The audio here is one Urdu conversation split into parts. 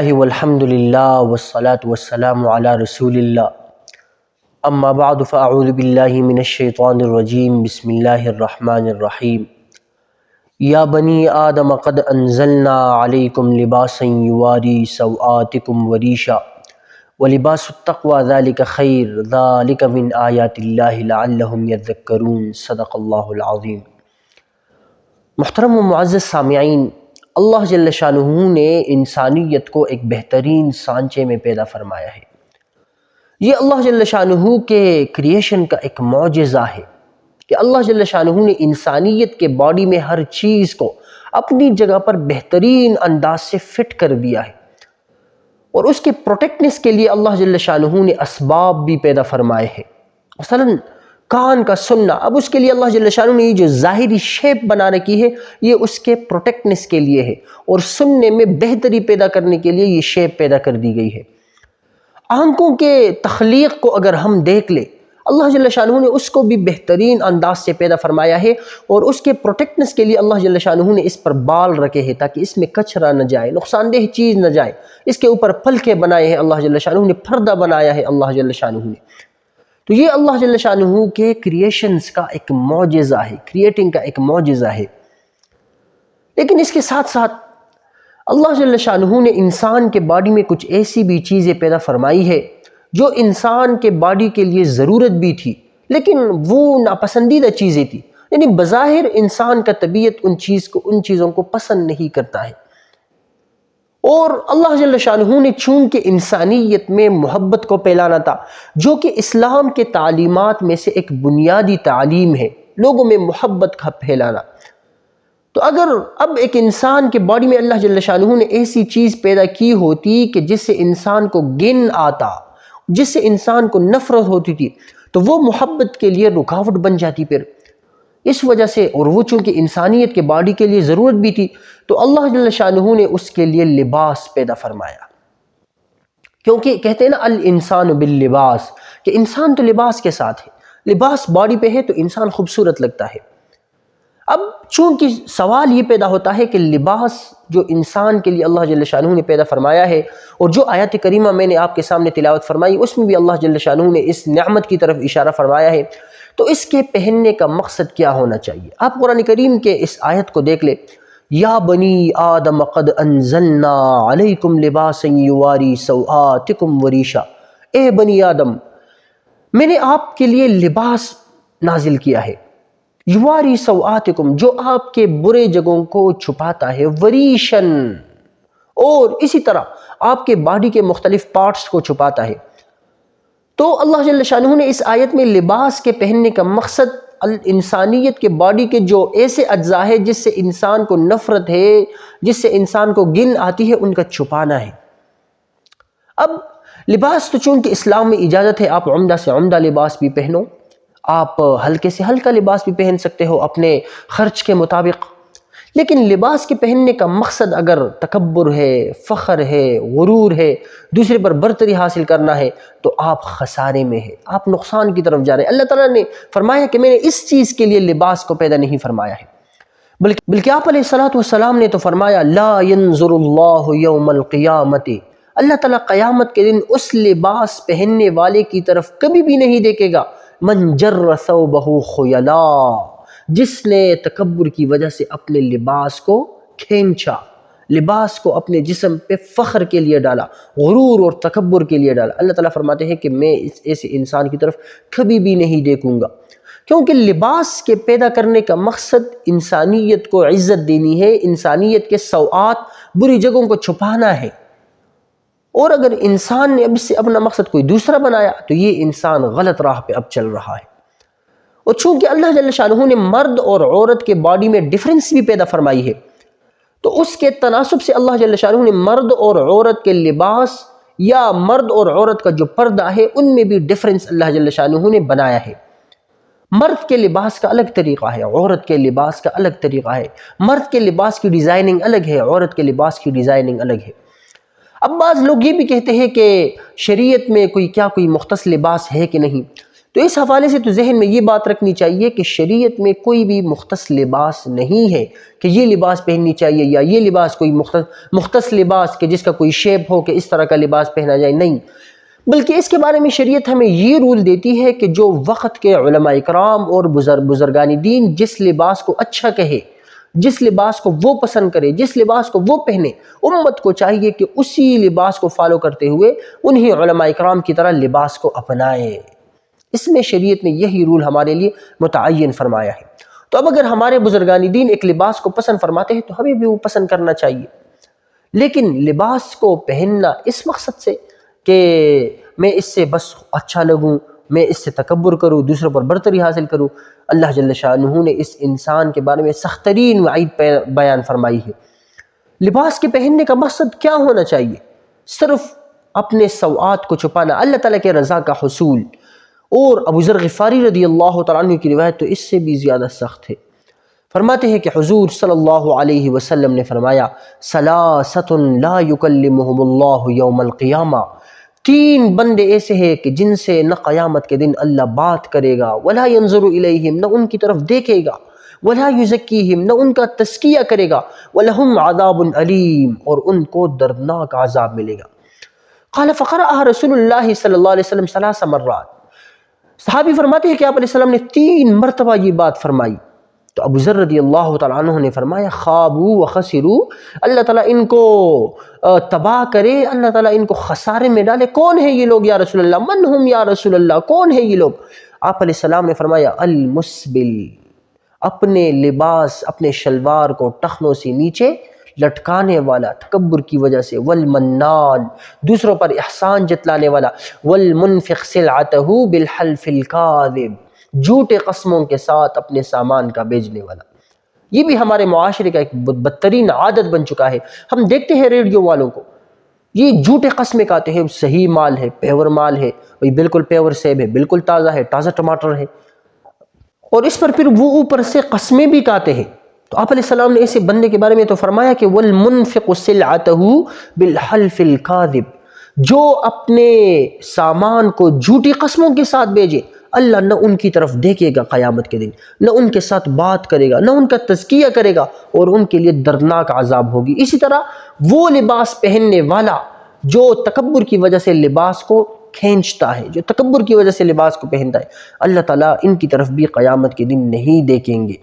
والحمد للہ والصلاة والسلام علی رسول اللہ اما بعد فاعوذ باللہ من الشیطان الرجیم بسم اللہ الرحمن الرحیم یا بنی آدم قد انزلنا علیکم لباسا یواری سوآتکم وریشا ولباس التقوی ذالک خیر ذالک من آیات اللہ لعلہم یذکرون صدق اللہ العظیم۔ محترم و معزز سامعین، اللہ جل شانہ نے انسانیت کو ایک بہترین سانچے میں پیدا فرمایا ہے۔ یہ اللہ جل شانہ کے کریشن کا ایک معجزہ ہے کہ اللہ جل شانہ نے انسانیت کے باڈی میں ہر چیز کو اپنی جگہ پر بہترین انداز سے فٹ کر دیا ہے، اور اس کے پروٹیکٹنس کے لیے اللہ جل شانہ نے اسباب بھی پیدا فرمائے ہیں۔ مثلا کان کا سننا، اب اس کے لیے اللہ جل شانہ نے یہ جو ظاہری شیپ بنا رکھی ہے یہ اس کے پروٹیکٹنس کے لیے ہے، اور سننے میں بہتری پیدا کرنے کے لیے یہ شیپ پیدا کر دی گئی ہے۔ آنکھوں کے تخلیق کو اگر ہم دیکھ لیں، اللہ جل شانہ نے اس کو بھی بہترین انداز سے پیدا فرمایا ہے، اور اس کے پروٹیکٹنس کے لیے اللہ جل شانہ نے اس پر بال رکھے ہیں تاکہ اس میں کچرا نہ جائے، نقصان دہ چیز نہ جائے۔ اس کے اوپر پلکے بنائے ہیں اللہ جل شانہ نے، پردہ بنایا ہے اللہ جل شانہ نے۔ تو یہ اللہ جل شانہ کے کریشنز کا ایک معجزہ ہے، کریٹنگ کا ایک معجزہ ہے۔ لیکن اس کے ساتھ ساتھ اللہ جل شانہ نے انسان کے باڈی میں کچھ ایسی بھی چیزیں پیدا فرمائی ہے جو انسان کے باڈی کے لیے ضرورت بھی تھی، لیکن وہ ناپسندیدہ چیزیں تھی، یعنی بظاہر انسان کا طبیعت ان چیزوں کو پسند نہیں کرتا ہے۔ اور اللہ جل شانہ نے چونکہ انسانیت میں محبت کو پھیلانا تھا، جو کہ اسلام کے تعلیمات میں سے ایک بنیادی تعلیم ہے، لوگوں میں محبت کا پھیلانا، تو اگر اب ایک انسان کے باڈی میں اللہ جل شانہ نے ایسی چیز پیدا کی ہوتی کہ جس سے انسان کو گن آتا، جس سے انسان کو نفرت ہوتی تھی، تو وہ محبت کے لیے رکاوٹ بن جاتی پھر۔ اس وجہ سے، اور وہ چونکہ انسانیت کے باڈی کے لیے ضرورت بھی تھی، تو اللہ جل شانہ نے اس کے لیے لباس پیدا فرمایا، کیونکہ کہتے ہیں نا الانسان باللباس، کہ انسان تو لباس کے ساتھ ہے، لباس باڈی پہ ہے تو انسان خوبصورت لگتا ہے۔ اب چونکہ سوال یہ پیدا ہوتا ہے کہ لباس جو انسان کے لیے اللہ جل شانہ نے پیدا فرمایا ہے، اور جو آیت کریمہ میں نے آپ کے سامنے تلاوت فرمائی اس میں بھی اللہ جل شانہ نے اس نعمت کی طرف اشارہ فرمایا ہے، تو اس کے پہننے کا مقصد کیا ہونا چاہیے؟ آپ قرآن کریم کے اس آیت کو دیکھ لیں، یا بنی آدم قد انزلنا علیکم لباسا یواری سوآتکم وریشا، اے بنی آدم، میں نے آپ کے لیے لباس نازل کیا ہے، یواری سوآتکم، جو آپ کے برے جگہوں کو چھپاتا ہے، وریشن، اور اسی طرح آپ کے باڈی کے مختلف پارٹس کو چھپاتا ہے۔ تو اللہ جل شانہ نے اس آیت میں لباس کے پہننے کا مقصد انسانیت کے باڈی کے جو ایسے اجزاء ہے جس سے انسان کو نفرت ہے، جس سے انسان کو گن آتی ہے، ان کا چھپانا ہے۔ اب لباس تو چونکہ اسلام میں اجازت ہے، آپ عمدہ سے عمدہ لباس بھی پہنو، آپ ہلکے سے ہلکا لباس بھی پہن سکتے ہو اپنے خرچ کے مطابق، لیکن لباس کے پہننے کا مقصد اگر تکبر ہے، فخر ہے، غرور ہے، دوسرے پر برتری حاصل کرنا ہے، تو آپ خسارے میں ہیں، آپ نقصان کی طرف جا رہے ہیں۔ اللہ تعالیٰ نے فرمایا کہ میں نے اس چیز کے لیے لباس کو پیدا نہیں فرمایا ہے، بلکہ آپ علیہ الصلوۃ نے تو فرمایا لا ينظر اللہ یوم القیامت، اللہ تعالیٰ قیامت کے دن اس لباس پہننے والے کی طرف کبھی بھی نہیں دیکھے گا من جر ثوبہ خیلا، جس نے تکبر کی وجہ سے اپنے لباس کو کھینچا، لباس کو اپنے جسم پہ فخر کے لیے ڈالا، غرور اور تکبر کے لیے ڈالا۔ اللہ تعالیٰ فرماتے ہیں کہ میں ایسے انسان کی طرف کبھی بھی نہیں دیکھوں گا، کیونکہ لباس کے پیدا کرنے کا مقصد انسانیت کو عزت دینی ہے، انسانیت کے سوآت، بری جگہوں کو چھپانا ہے۔ اور اگر انسان نے اب اس سے اپنا مقصد کوئی دوسرا بنایا تو یہ انسان غلط راہ پہ اب چل رہا ہے۔ اور چونکہ اللہ جل شانہ نے مرد اور عورت کے باڈی میں ڈیفرنس بھی پیدا فرمائی ہے، تو اس کے تناسب سے اللہ جل شانہ نے مرد اور عورت کے لباس یا مرد اور عورت کا جو پردہ ہے ان میں بھی ڈیفرنس اللہ جل شانہ نے بنایا ہے۔ مرد کے لباس کا الگ طریقہ ہے، عورت کے لباس کا الگ طریقہ ہے، مرد کے لباس کی ڈیزائننگ الگ ہے، عورت کے لباس کی ڈیزائننگ الگ ہے۔ اب بعض لوگ یہ بھی کہتے ہیں کہ شریعت میں کوئی مختص لباس ہے کہ نہیں، تو اس حوالے سے تو ذہن میں یہ بات رکھنی چاہیے کہ شریعت میں کوئی بھی مختص لباس نہیں ہے کہ یہ لباس پہننی چاہیے یا یہ لباس کوئی مختص لباس کہ جس کا کوئی شیپ ہو کہ اس طرح کا لباس پہنا جائے، نہیں، بلکہ اس کے بارے میں شریعت ہمیں یہ رول دیتی ہے کہ جو وقت کے علماء اکرام اور بزرگان دین جس لباس کو اچھا کہے، جس لباس کو وہ پسند کرے، جس لباس کو وہ پہنے، امت کو چاہیے کہ اسی لباس کو فالو کرتے ہوئے انہی علماء اکرام کی طرح لباس کو اپنائے۔ اس میں شریعت نے یہی رول ہمارے لیے متعین فرمایا ہے۔ تو اب اگر ہمارے بزرگان دین ایک لباس کو پسند فرماتے ہیں تو ہمیں بھی وہ پسند کرنا چاہیے، لیکن لباس کو پہننا اس مقصد سے کہ میں اس سے بس اچھا لگوں، میں اس سے تکبر کروں، دوسروں پر برتری حاصل کروں، اللہ جل شانہ نے اس انسان کے بارے میں سخت ترین وعید بیان فرمائی ہے۔ لباس کے پہننے کا مقصد کیا ہونا چاہیے؟ صرف اپنے سوآت کو چھپانا، اللہ تعالیٰ کے رضا کا حصول۔ اور ابو ذر غفاری رضی اللہ تعالیٰ عنہ کی روایت تو اس سے بھی زیادہ سخت ہے، فرماتے ہیں کہ حضور صلی اللہ علیہ وسلم نے فرمایا ثلاثۃ لا یکلمہم اللہ یوم القیامہ، تین بندے ایسے ہیں کہ جن سے نہ قیامت کے دن اللہ بات کرے گا، ولا ینظر الیہم، نہ ان کی طرف دیکھے گا، ولا یزکیہم، نہ ان کا تزکیہ کرے گا، ولہم عذاب علیم، اور ان کو دردناک عذاب ملے گا۔ قال فقرأ رسول اللہ صلی اللہ علیہ وسلم ثلاث مرات، صحابی فرماتے ہیں کہ آپ علیہ السلام نے 3 مرتبہ یہ بات فرمائی۔ تو ابو ذر رضی اللہ تعالیٰ عنہ نے فرمایا خابوا وخسروا، اللہ تعالیٰ ان کو تباہ کرے، اللہ تعالیٰ ان کو خسارے میں ڈالے۔ کون ہے یہ لوگ یا رسول اللہ؟ من ہم یا رسول اللہ، کون ہے یہ لوگ؟ آپ علیہ السلام نے فرمایا المسبل، اپنے لباس، اپنے شلوار کو ٹخنوں سے نیچے لٹکانے والا تکبر کی وجہ سے، والمنان، دوسروں پر احسان جتلانے والا، والمنفق سلعتہ بالحلف الکاذب، جھوٹے قسموں کے ساتھ اپنے سامان کا بیچنے والا۔ یہ بھی ہمارے معاشرے کا ایک بدترین عادت بن چکا ہے۔ ہم دیکھتے ہیں ریڈیو والوں کو، یہ جھوٹے قسمیں کہتے ہیں صحیح مال ہے، پیور مال ہے، وہی بالکل پیور سیب ہے، بالکل تازہ ہے، تازہ ٹماٹر ہے، اور اس پر پھر وہ اوپر سے قسمیں بھی کہتے ہیں۔ تو آپ علیہ السلام نے ایسے بندے کے بارے میں تو فرمایا کہ وَالْمُنْفِقُ سِلْعَتَهُ بِالْحَلْفِ الْكَاذِبِ، جو اپنے سامان کو جھوٹی قسموں کے ساتھ بیچے، اللہ نہ ان کی طرف دیکھے گا قیامت کے دن، نہ ان کے ساتھ بات کرے گا، نہ ان کا تزکیہ کرے گا، اور ان کے لیے دردناک عذاب ہوگی۔ اسی طرح وہ لباس پہننے والا جو تکبر کی وجہ سے لباس کو کھینچتا ہے، جو تکبر کی وجہ سے لباس کو پہنتا ہے، اللہ تعالیٰ ان کی طرف بھی قیامت کے دن نہیں دیکھیں گے۔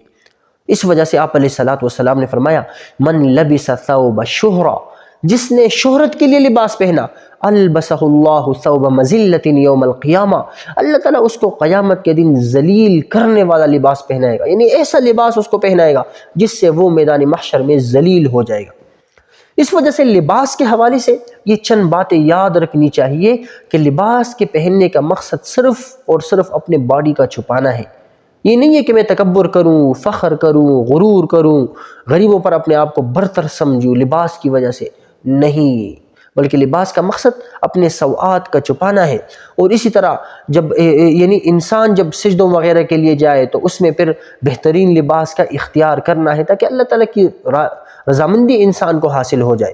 اس وجہ سے آپ علیہ السلام نے فرمایا من لبس ثوب شہرہ، جس نے شہرت کے لیے لباس پہنا، البسہ اللہ ثوب مذلۃ یوم القیامہ، اللہ تعالیٰ اس کو قیامت کے دن ذلیل کرنے والا لباس پہنائے گا، یعنی ایسا لباس اس کو پہنائے گا جس سے وہ میدان محشر میں ذلیل ہو جائے گا۔ اس وجہ سے لباس کے حوالے سے یہ چند باتیں یاد رکھنی چاہیے کہ لباس کے پہننے کا مقصد صرف اور صرف اپنے باڈی کا چھپانا ہے۔ یہ نہیں ہے کہ میں تکبر کروں، فخر کروں، غرور کروں، غریبوں پر اپنے آپ کو برتر سمجھوں لباس کی وجہ سے، نہیں، بلکہ لباس کا مقصد اپنے سوآت کا چھپانا ہے۔ اور اسی طرح جب یعنی انسان جب سجدوں وغیرہ کے لیے جائے تو اس میں پھر بہترین لباس کا اختیار کرنا ہے تاکہ اللہ تعالیٰ کی رضامندی انسان کو حاصل ہو جائے۔